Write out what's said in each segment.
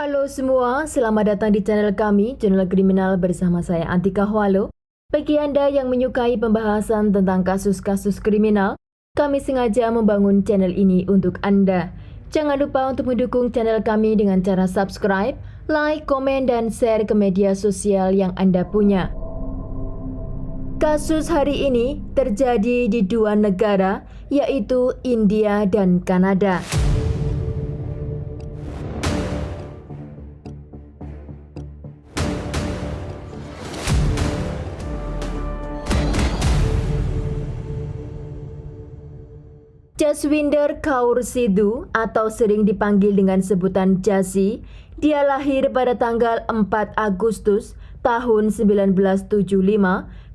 Halo semua, selamat datang di channel kami, Channel Kriminal bersama saya Antika Hwalo. Bagi Anda yang menyukai pembahasan tentang kasus-kasus kriminal, kami sengaja membangun channel ini untuk Anda. Jangan lupa untuk mendukung channel kami dengan cara subscribe, like, komen, dan share ke media sosial yang Anda punya. Kasus hari ini terjadi di dua negara, yaitu India dan Kanada. Jaswinder Kaur Sidhu atau sering dipanggil dengan sebutan Jasi, dia lahir pada tanggal 4 Agustus tahun 1975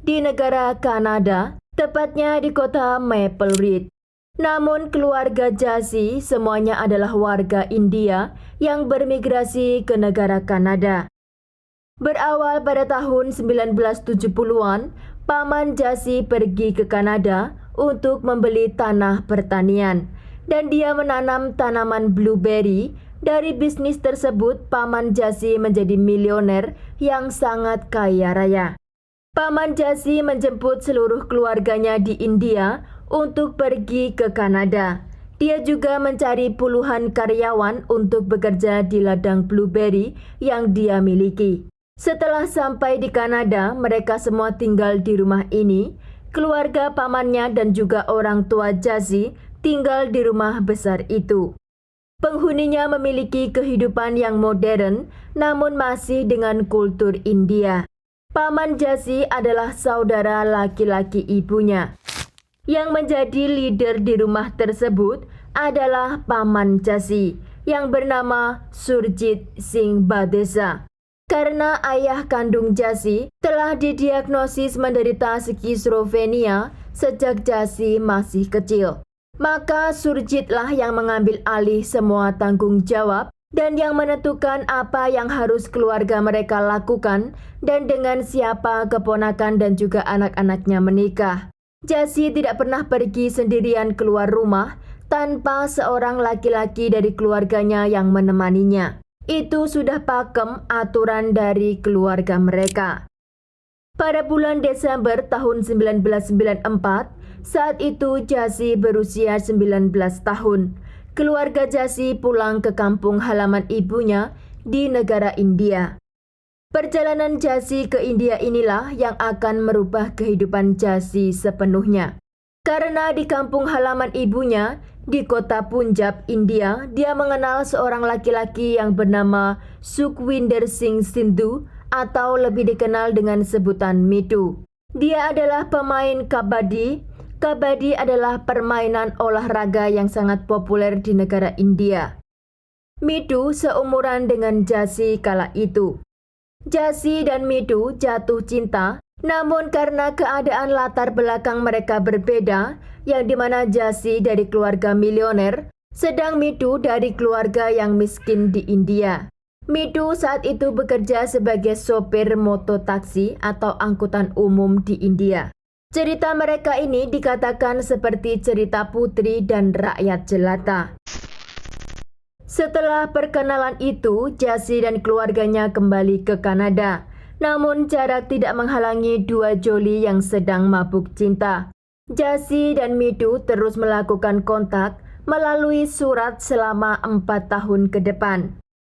di negara Kanada, tepatnya di kota Maple Ridge. Namun keluarga Jasi semuanya adalah warga India yang bermigrasi ke negara Kanada. Berawal pada tahun 1970-an, Paman Jasi pergi ke Kanada untuk membeli tanah pertanian dan dia menanam tanaman blueberry. Dari bisnis tersebut, Paman Jasi menjadi milioner yang sangat kaya raya. Paman Jasi menjemput seluruh keluarganya di India untuk pergi ke Kanada. Dia juga mencari puluhan karyawan untuk bekerja di ladang blueberry yang dia miliki. Setelah sampai di Kanada, mereka semua tinggal di rumah ini. Keluarga pamannya dan juga orang tua Jasi tinggal di rumah besar itu. Penghuninya memiliki kehidupan yang modern, namun masih dengan kultur India. Paman Jasi adalah saudara laki-laki ibunya. Yang menjadi leader di rumah tersebut adalah Paman Jasi yang bernama Surjit Singh Badesa. Karena ayah kandung Jasi telah didiagnosis menderita skizofrenia sejak Jasi masih kecil, maka Surjitlah yang mengambil alih semua tanggung jawab dan yang menentukan apa yang harus keluarga mereka lakukan dan dengan siapa keponakan dan juga anak-anaknya menikah. Jasi tidak pernah pergi sendirian keluar rumah tanpa seorang laki-laki dari keluarganya yang menemaninya. Itu sudah pakem aturan dari keluarga mereka. Pada bulan Desember tahun 1994, saat itu Jasi berusia 19 tahun. Keluarga Jasi pulang ke kampung halaman ibunya di negara India. Perjalanan Jasi ke India inilah yang akan merubah kehidupan Jasi sepenuhnya. Karena di kampung halaman ibunya, di kota Punjab, India, dia mengenal seorang laki-laki yang bernama Sukhwinder Singh Sindhu atau lebih dikenal dengan sebutan Mitu. Dia adalah pemain kabadi. Kabadi adalah permainan olahraga yang sangat populer di negara India. Mitu seumuran dengan Jasi kala itu. Jasi dan Mitu jatuh cinta. Namun karena keadaan latar belakang mereka berbeda, yang dimana Jasi dari keluarga milioner, sedang Mitu dari keluarga yang miskin di India. Mitu saat itu bekerja sebagai sopir mototaksi atau angkutan umum di India. Cerita mereka ini dikatakan seperti cerita putri dan rakyat jelata. Setelah perkenalan itu, Jasi dan keluarganya kembali ke Kanada. Namun jarak tidak menghalangi dua joli yang sedang mabuk cinta. Jasi dan Mitu terus melakukan kontak melalui surat selama 4 tahun ke depan.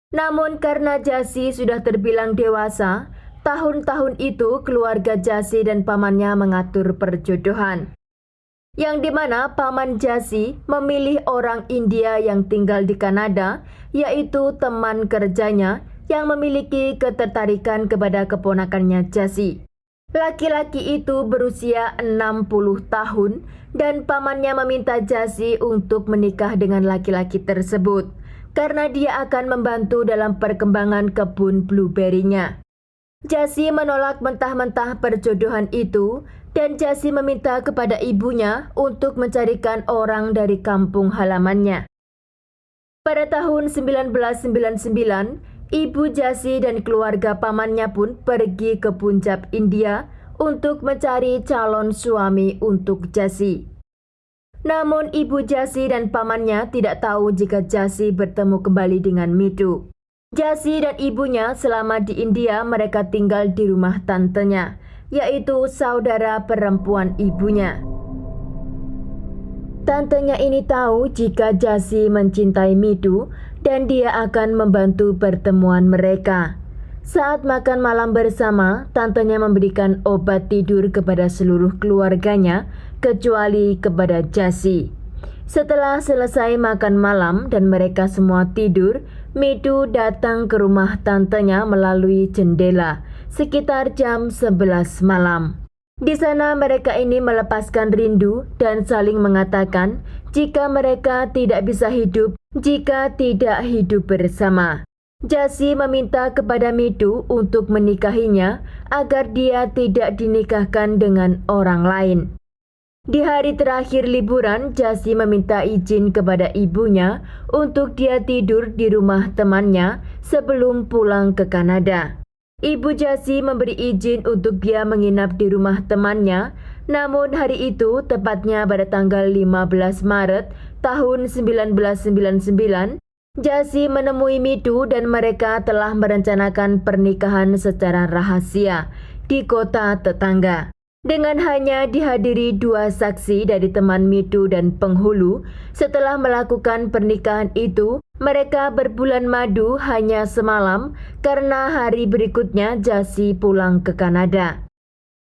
Namun karena Jasi sudah terbilang dewasa, tahun-tahun itu keluarga Jasi dan pamannya mengatur perjodohan. Yang dimana paman Jasi memilih orang India yang tinggal di Kanada, yaitu teman kerjanya yang memiliki ketertarikan kepada keponakannya Jasi. Laki-laki itu berusia 60 tahun dan pamannya meminta Jasi untuk menikah dengan laki-laki tersebut karena dia akan membantu dalam perkembangan kebun blueberry-nya. Jasi menolak mentah-mentah perjodohan itu dan Jasi meminta kepada ibunya untuk mencarikan orang dari kampung halamannya. Pada tahun 1999, Ibu Jasi dan keluarga pamannya pun pergi ke Punjab, India untuk mencari calon suami untuk Jasi. Namun Ibu Jasi dan pamannya tidak tahu jika Jasi bertemu kembali dengan Mitu. Jasi dan ibunya selama di India mereka tinggal di rumah tantenya, yaitu saudara perempuan ibunya. Tantenya ini tahu jika Jasi mencintai Mitu dan dia akan membantu pertemuan mereka. Saat makan malam bersama, tantenya memberikan obat tidur kepada seluruh keluarganya kecuali kepada Jasi. Setelah selesai makan malam dan mereka semua tidur, Mitu datang ke rumah tantenya melalui jendela sekitar jam 11 malam. Di sana mereka ini melepaskan rindu dan saling mengatakan jika mereka tidak bisa hidup jika tidak hidup bersama. Jasi meminta kepada Mitu untuk menikahinya agar dia tidak dinikahkan dengan orang lain. Di hari terakhir liburan, Jasi meminta izin kepada ibunya untuk dia tidur di rumah temannya sebelum pulang ke Kanada. Ibu Jasi memberi izin untuk dia menginap di rumah temannya, namun hari itu, tepatnya pada tanggal 15 Maret tahun 1999, Jasi menemui Mitu dan mereka telah merencanakan pernikahan secara rahasia di kota tetangga. Dengan hanya dihadiri 2 saksi dari teman Mitu dan penghulu, setelah melakukan pernikahan itu, mereka berbulan madu hanya semalam karena hari berikutnya Jasi pulang ke Kanada.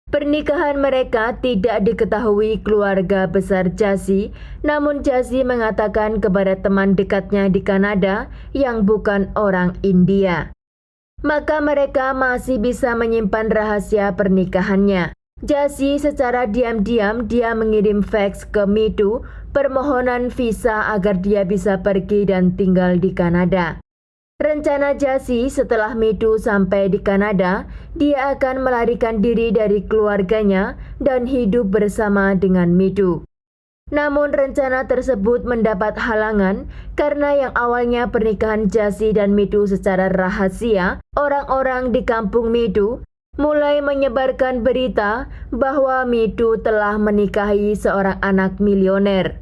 Pernikahan mereka tidak diketahui keluarga besar Jasi, namun Jasi mengatakan kepada teman dekatnya di Kanada yang bukan orang India. Maka mereka masih bisa menyimpan rahasia pernikahannya. Jasi secara diam-diam dia mengirim fax ke Mitu permohonan visa agar dia bisa pergi dan tinggal di Kanada. Rencana Jasi setelah Mitu sampai di Kanada, dia akan melarikan diri dari keluarganya dan hidup bersama dengan Mitu. Namun rencana tersebut mendapat halangan karena yang awalnya pernikahan Jasi dan Mitu secara rahasia, orang-orang di kampung Mitu mulai menyebarkan berita bahwa Mitu telah menikahi seorang anak milioner.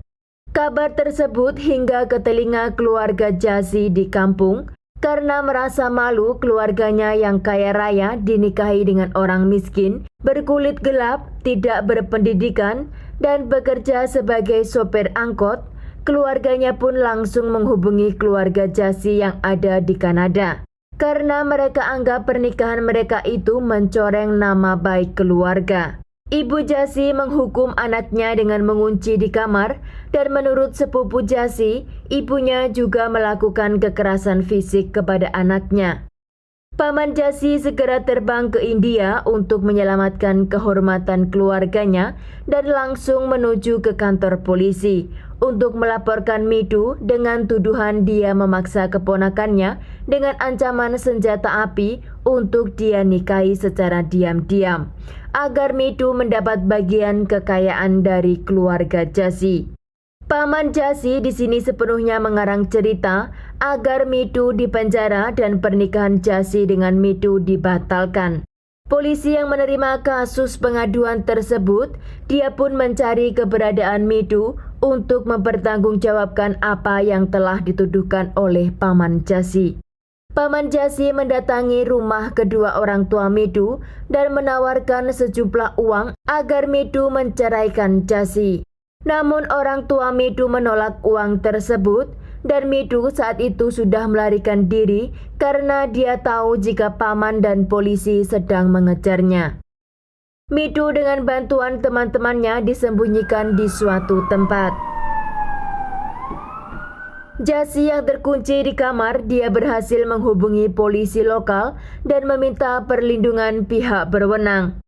Kabar tersebut hingga ke telinga keluarga Jasi di kampung karena merasa malu keluarganya yang kaya raya dinikahi dengan orang miskin, berkulit gelap, tidak berpendidikan, dan bekerja sebagai sopir angkot. Keluarganya pun langsung menghubungi keluarga Jasi yang ada di Kanada. Karena mereka anggap pernikahan mereka itu mencoreng nama baik keluarga. Ibu Jasi menghukum anaknya dengan mengunci di kamar dan menurut sepupu Jasi, ibunya juga melakukan kekerasan fisik kepada anaknya. Paman Jasi segera terbang ke India untuk menyelamatkan kehormatan keluarganya dan langsung menuju ke kantor polisi untuk melaporkan Mitu dengan tuduhan dia memaksa keponakannya dengan ancaman senjata api untuk dia nikahi secara diam-diam agar Mitu mendapat bagian kekayaan dari keluarga Jasi. Paman Jasi di sini sepenuhnya mengarang cerita agar Mitu dipenjara dan pernikahan Jasi dengan Mitu dibatalkan. Polisi yang menerima kasus pengaduan tersebut, dia pun mencari keberadaan Mitu untuk mempertanggungjawabkan apa yang telah dituduhkan oleh Paman Jasi. Paman Jasi mendatangi rumah kedua orang tua Mitu dan menawarkan sejumlah uang agar Mitu menceraikan Jasi. Namun orang tua Mitu menolak uang tersebut dan Mitu saat itu sudah melarikan diri karena dia tahu jika paman dan polisi sedang mengejarnya. Mitu dengan bantuan teman-temannya disembunyikan di suatu tempat. Jasi yang terkunci di kamar, dia berhasil menghubungi polisi lokal dan meminta perlindungan pihak berwenang.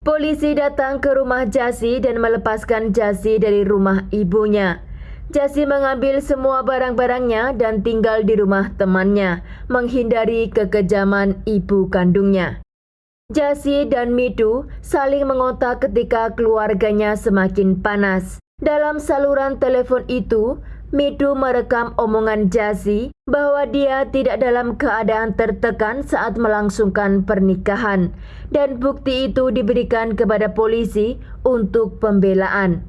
Polisi datang ke rumah Jasi dan melepaskan Jasi dari rumah ibunya. Jasi mengambil semua barang-barangnya dan tinggal di rumah temannya, menghindari kekejaman ibu kandungnya. Jasi dan Mitu saling mengontak ketika keluarganya semakin panas. Dalam saluran telepon itu, Mitu merekam omongan Jasi bahwa dia tidak dalam keadaan tertekan saat melangsungkan pernikahan dan bukti itu diberikan kepada polisi untuk pembelaan.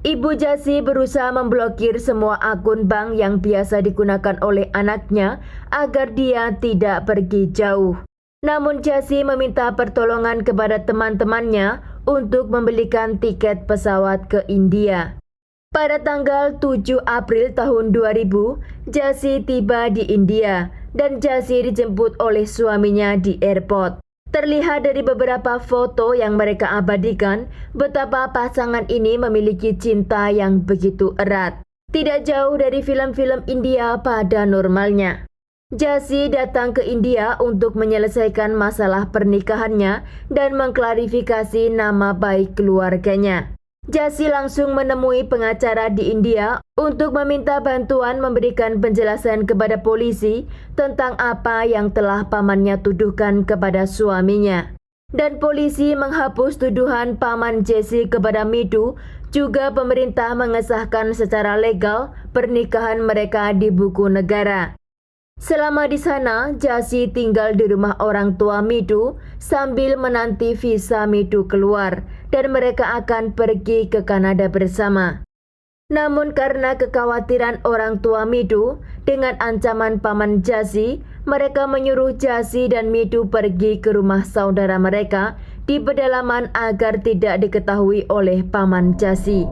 Ibu Jasi berusaha memblokir semua akun bank yang biasa digunakan oleh anaknya agar dia tidak pergi jauh. Namun Jasi meminta pertolongan kepada teman-temannya untuk membelikan tiket pesawat ke India. Pada tanggal 7 April tahun 2000, Jasi tiba di India dan Jasi dijemput oleh suaminya di airport. Terlihat dari beberapa foto yang mereka abadikan betapa pasangan ini memiliki cinta yang begitu erat. Tidak jauh dari film-film India pada normalnya. Jasi datang ke India untuk menyelesaikan masalah pernikahannya dan mengklarifikasi nama baik keluarganya. Jasi langsung menemui pengacara di India untuk meminta bantuan memberikan penjelasan kepada polisi tentang apa yang telah pamannya tuduhkan kepada suaminya. Dan polisi menghapus tuduhan paman Jasi kepada Mitu, juga pemerintah mengesahkan secara legal pernikahan mereka di buku negara. Selama di sana, Jasi tinggal di rumah orang tua Mitu sambil menanti visa Mitu keluar dan mereka akan pergi ke Kanada bersama. Namun karena kekhawatiran orang tua Mitu dengan ancaman paman Jasi, mereka menyuruh Jasi dan Mitu pergi ke rumah saudara mereka di pedalaman agar tidak diketahui oleh paman Jasi.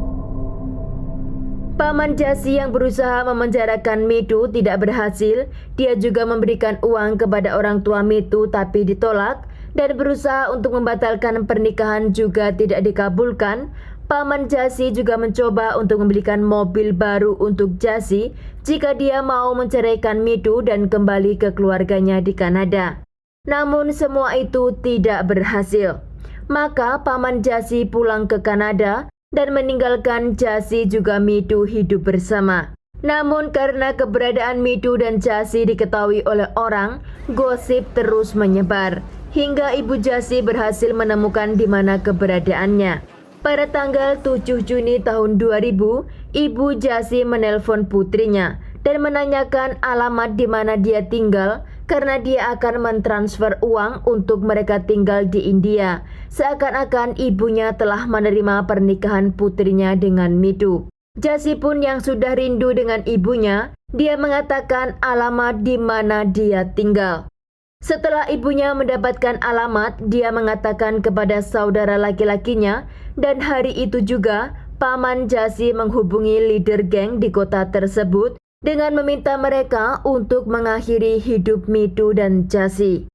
Paman Jasi yang berusaha memenjarakan Mitu tidak berhasil. Dia juga memberikan uang kepada orang tua Mitu tapi ditolak dan berusaha untuk membatalkan pernikahan juga tidak dikabulkan. Paman Jasi juga mencoba untuk membelikan mobil baru untuk Jasi jika dia mau menceraikan Mitu dan kembali ke keluarganya di Kanada. Namun semua itu tidak berhasil. Maka paman Jasi pulang ke Kanada dan meninggalkan Jasi juga Mitu hidup bersama. Namun karena keberadaan Mitu dan Jasi diketahui oleh orang, gosip terus menyebar hingga ibu Jasi berhasil menemukan di mana keberadaannya. Pada tanggal 7 Juni tahun 2000, ibu Jasi menelpon putrinya dan menanyakan alamat di mana dia tinggal karena dia akan mentransfer uang untuk mereka tinggal di India. Seakan-akan ibunya telah menerima pernikahan putrinya dengan Mitu. Jasi pun yang sudah rindu dengan ibunya, dia mengatakan alamat di mana dia tinggal. Setelah ibunya mendapatkan alamat, dia mengatakan kepada saudara laki-lakinya dan hari itu juga paman Jasi menghubungi leader geng di kota tersebut dengan meminta mereka untuk mengakhiri hidup Mitu dan Jasi.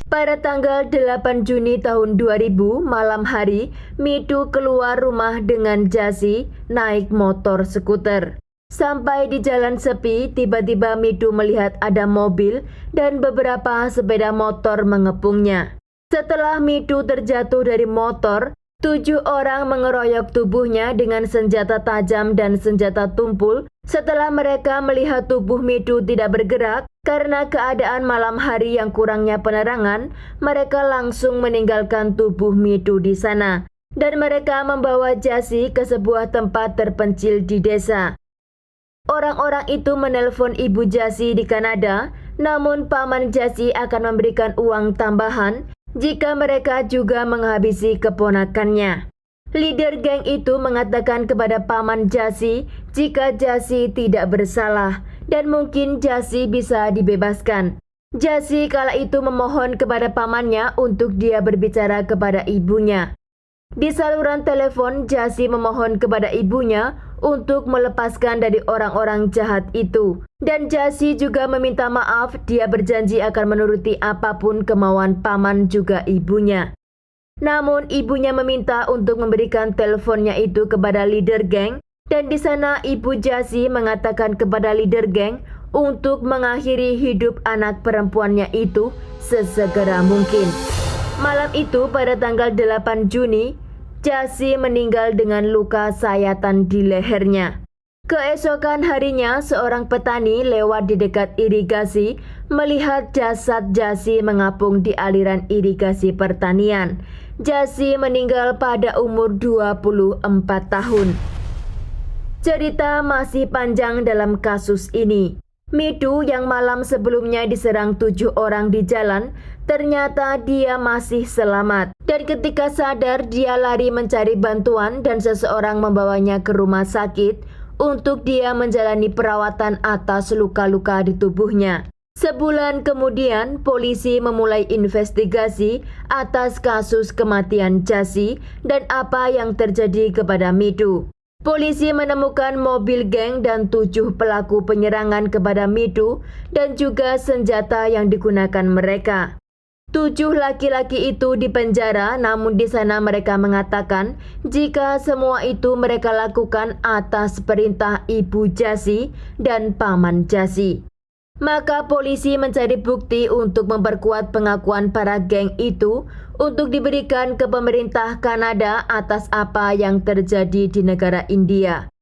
Pada tanggal 8 Juni tahun 2000 malam hari, Mitu keluar rumah dengan Jasi naik motor skuter. Sampai di jalan sepi, tiba-tiba Mitu melihat ada mobil dan beberapa sepeda motor mengepungnya. Setelah Mitu terjatuh dari motor, 7 orang mengeroyok tubuhnya dengan senjata tajam dan senjata tumpul. Setelah mereka melihat tubuh Mitu tidak bergerak karena keadaan malam hari yang kurangnya penerangan, mereka langsung meninggalkan tubuh Mitu di sana dan mereka membawa Jasi ke sebuah tempat terpencil di desa. Orang-orang itu menelpon ibu Jasi di Kanada, namun paman Jasi akan memberikan uang tambahan jika mereka juga menghabisi keponakannya. Leader geng itu mengatakan kepada paman Jasi jika Jasi tidak bersalah dan mungkin Jasi bisa dibebaskan. Jasi kala itu memohon kepada pamannya untuk dia berbicara kepada ibunya. Di saluran telepon, Jasi memohon kepada ibunya untuk melepaskan dari orang-orang jahat itu. Dan Jasi juga meminta maaf, dia berjanji akan menuruti apapun kemauan paman juga ibunya. Namun ibunya meminta untuk memberikan teleponnya itu kepada leader geng dan di sana ibu Jasi mengatakan kepada leader geng untuk mengakhiri hidup anak perempuannya itu sesegera mungkin. Malam itu pada tanggal 8 Juni, Jasi meninggal dengan luka sayatan di lehernya. Keesokan harinya, seorang petani lewat di dekat irigasi melihat jasad Jasi mengapung di aliran irigasi pertanian. Jasi meninggal pada umur 24 tahun. Cerita masih panjang dalam kasus ini. Mitu yang malam sebelumnya diserang 7 orang di jalan, ternyata dia masih selamat. Dan ketika sadar, dia lari mencari bantuan dan seseorang membawanya ke rumah sakit untuk dia menjalani perawatan atas luka-luka di tubuhnya. Sebulan kemudian, polisi memulai investigasi atas kasus kematian Jassi dan apa yang terjadi kepada Mitu. Polisi menemukan mobil geng dan 7 pelaku penyerangan kepada Mitu dan juga senjata yang digunakan mereka. 7 laki-laki itu dipenjara, namun di sana mereka mengatakan jika semua itu mereka lakukan atas perintah Ibu Jassi dan Paman Jassi. Maka polisi mencari bukti untuk memperkuat pengakuan para geng itu untuk diberikan ke pemerintah Kanada atas apa yang terjadi di negara India.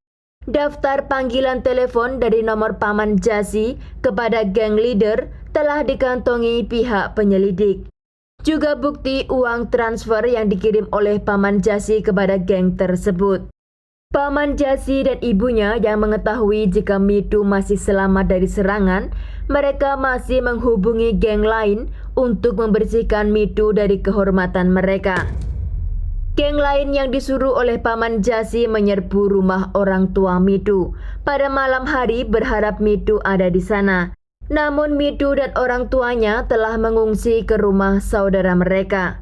Daftar panggilan telepon dari nomor Paman Jassi kepada geng leader telah dikantongi pihak penyelidik. Juga bukti uang transfer yang dikirim oleh Paman Jassi kepada geng tersebut. Paman Jassi dan ibunya yang mengetahui jika Mitu masih selamat dari serangan, mereka masih menghubungi geng lain untuk membersihkan Mitu dari kehormatan mereka. Geng lain yang disuruh oleh Paman Jassi menyerbu rumah orang tua Mitu pada malam hari berharap Mitu ada di sana. Namun Mitu dan orang tuanya telah mengungsi ke rumah saudara mereka.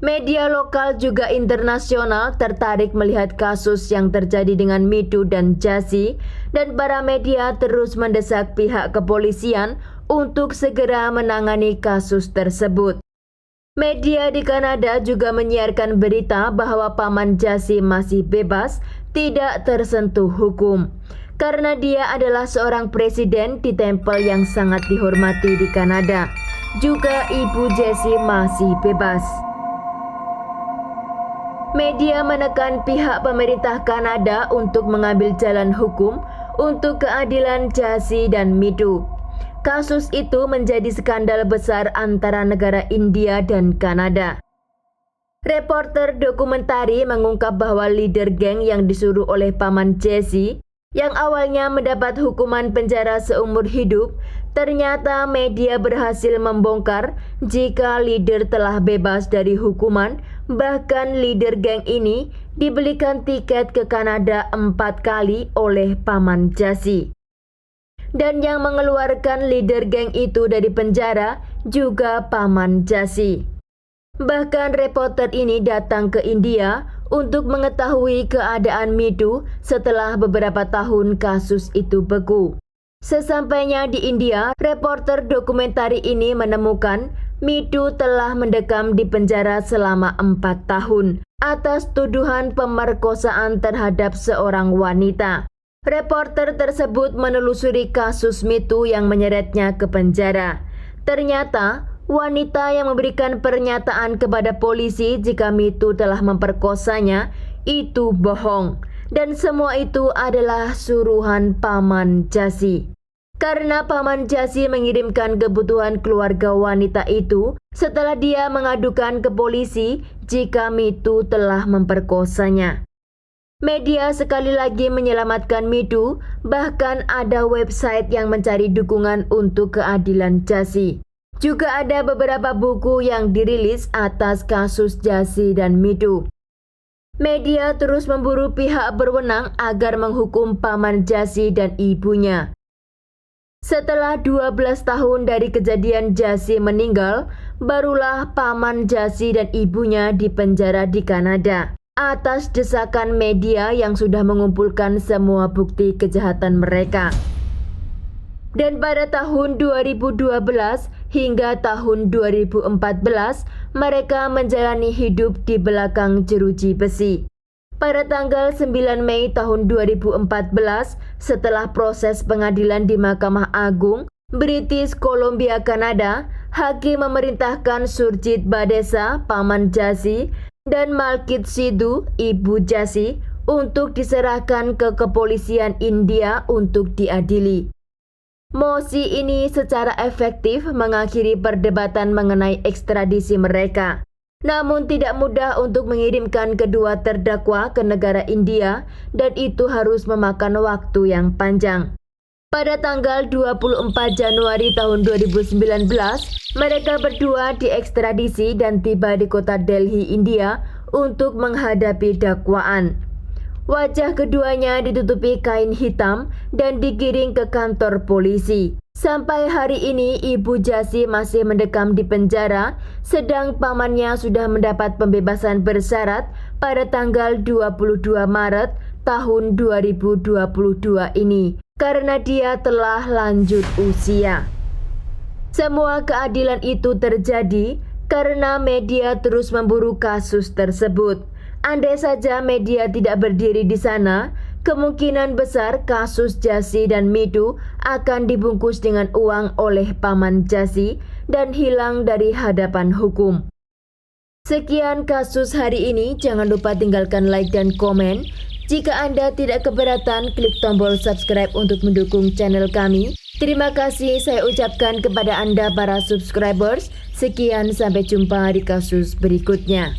Media lokal juga internasional tertarik melihat kasus yang terjadi dengan Mitu dan Jassi, dan para media terus mendesak pihak kepolisian untuk segera menangani kasus tersebut. Media di Kanada juga menyiarkan berita bahwa Paman Jassi masih bebas, tidak tersentuh hukum, karena dia adalah seorang presiden di tempel yang sangat dihormati di Kanada. Juga Ibu Jassi masih bebas. Media menekan pihak pemerintah Kanada untuk mengambil jalan hukum untuk keadilan Jassi dan Mitu. Kasus itu menjadi skandal besar antara negara India dan Kanada. Reporter dokumentari mengungkap bahwa leader geng yang disuruh oleh Paman Jassi, yang awalnya mendapat hukuman penjara seumur hidup, ternyata media berhasil membongkar jika leader telah bebas dari hukuman. Bahkan leader geng ini dibelikan tiket ke Kanada 4 kali oleh Paman Jassi. Dan yang mengeluarkan leader geng itu dari penjara juga Paman Jassi. Bahkan reporter ini datang ke India untuk mengetahui keadaan Mitu setelah beberapa tahun kasus itu beku. Sesampainya di India, reporter dokumentari ini menemukan Mitu telah mendekam di penjara selama 4 tahun atas tuduhan pemerkosaan terhadap seorang wanita. Reporter tersebut menelusuri kasus Mitu yang menyeretnya ke penjara. Ternyata wanita yang memberikan pernyataan kepada polisi jika Mitu telah memperkosanya itu bohong, dan semua itu adalah suruhan Paman Jassi. Karena Paman Jassi mengirimkan kebutuhan keluarga wanita itu setelah dia mengadukan ke polisi jika Mitu telah memperkosanya. Media sekali lagi menyelamatkan Mitu, bahkan ada website yang mencari dukungan untuk keadilan Jassi. Juga ada beberapa buku yang dirilis atas kasus Jassi dan Mitu. Media terus memburu pihak berwenang agar menghukum Paman Jassi dan ibunya. Setelah 12 tahun dari kejadian Jassi meninggal, barulah Paman Jassi dan ibunya dipenjara di Kanada atas desakan media yang sudah mengumpulkan semua bukti kejahatan mereka. Dan pada tahun 2012 hingga tahun 2014, mereka menjalani hidup di belakang jeruji besi. Pada tanggal 9 Mei tahun 2014, setelah proses pengadilan di Mahkamah Agung, British Columbia, Kanada, hakim memerintahkan Surjit Badesa, Paman Jassi, dan Malkit Sidhu, Ibu Jassi, untuk diserahkan ke kepolisian India untuk diadili. Mosi ini secara efektif mengakhiri perdebatan mengenai ekstradisi mereka. Namun tidak mudah untuk mengirimkan kedua terdakwa ke negara India, dan itu harus memakan waktu yang panjang. Pada tanggal 24 Januari tahun 2019, mereka berdua diekstradisi dan tiba di kota Delhi, India untuk menghadapi dakwaan. Wajah keduanya ditutupi kain hitam dan digiring ke kantor polisi. Sampai hari ini Ibu Jasi masih mendekam di penjara, sedang pamannya sudah mendapat pembebasan bersyarat pada tanggal 22 Maret tahun 2022 ini karena dia telah lanjut usia. Semua keadilan itu terjadi karena media terus memburu kasus tersebut. Andai saja media tidak berdiri di sana, kemungkinan besar kasus Jasi dan Mitu akan dibungkus dengan uang oleh paman Jasi dan hilang dari hadapan hukum. Sekian kasus hari ini, jangan lupa tinggalkan like dan komen. Jika Anda tidak keberatan, klik tombol subscribe untuk mendukung channel kami. Terima kasih saya ucapkan kepada Anda para subscribers. Sekian, sampai jumpa di kasus berikutnya.